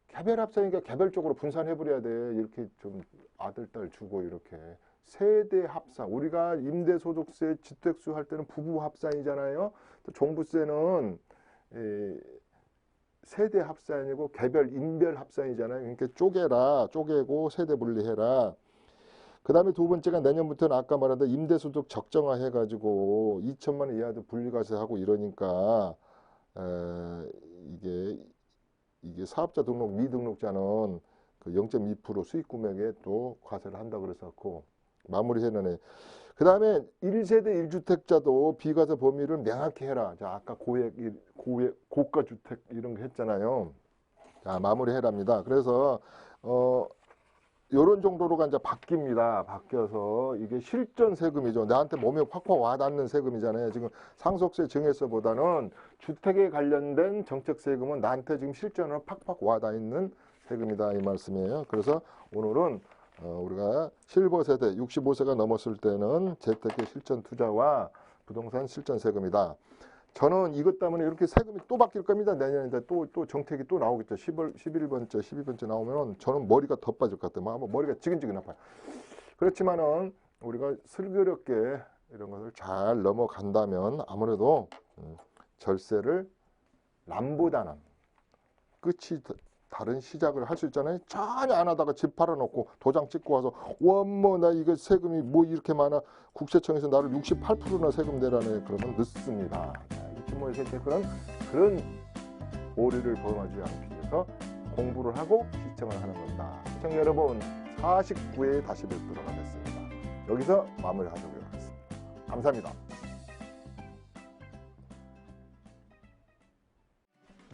개별 합산이니까 개별적으로 분산해버려야 돼. 이렇게 좀 아들, 딸 주고 이렇게. 세대 합산. 우리가 임대소득세, 주택수 할 때는 부부 합산이잖아요. 또 종부세는 세대 합산이고 개별, 인별 합산이잖아요. 그러니까 쪼개고 세대 분리해라. 그 다음에 두 번째가 내년부터는 아까 말한 대로 임대소득 적정화 해가지고 2천만 원 이하도 분리과세하고 이러니까 이게 사업자 등록 미등록자는 그 0.2% 수익 금액에 또 과세를 한다 그랬었고 마무리해내네. 그 다음에 1세대 1주택자도 비과세 범위를 명확히 해라. 자, 아까 고가주택 이런 거 했잖아요. 자, 마무리해랍니다. 그래서 요런 정도로가 이제 바뀝니다. 바뀌어서 이게 실전 세금이죠. 나한테 몸에 팍팍 와닿는 세금이잖아요. 지금 상속세 증여세보다는 주택에 관련된 정책 세금은 나한테 지금 실전으로 팍팍 와닿아 있는 세금이다 이 말씀이에요. 그래서 오늘은 우리가 실버 세대 65세가 넘었을 때는 재테크 실전 투자와 부동산 실전 세금이다. 저는 이것 때문에 이렇게 세금이 또 바뀔 겁니다. 내년에 또 정책이 또 나오겠죠. 11번째, 12번째 나오면 저는 머리가 더 빠질 것 같아요. 아마 머리가 지근지근 아파요. 그렇지만은 우리가 슬그럽게 이런 것을 잘 넘어간다면 아무래도 절세를 남보다는 끝이 다른 시작을 할 수 있잖아요. 전혀 안 하다가 집 팔아놓고 도장 찍고 와서 원뭐 나 이거 세금이 뭐 이렇게 많아 국세청에서 나를 68%나 세금 내라네 그러면 늦습니다. 유치모의 세태크는 그런 오류를 범하지 않기 위해서 공부를 하고 시청을 하는 겁니다. 시청자 여러분 49회에 다시 뵙도록 하겠습니다. 여기서 마무리하도록 하겠습니다. 감사합니다.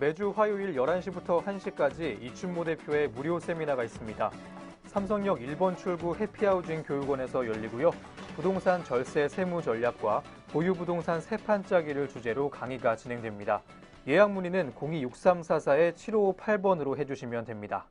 매주 화요일 11시부터 1시까지 이춘모 대표의 무료 세미나가 있습니다. 삼성역 1번 출구 해피하우징 교육원에서 열리고요. 부동산 절세 세무 전략과 보유부동산 세판짜기를 주제로 강의가 진행됩니다. 예약 문의는 02-6344-7558번으로 해주시면 됩니다.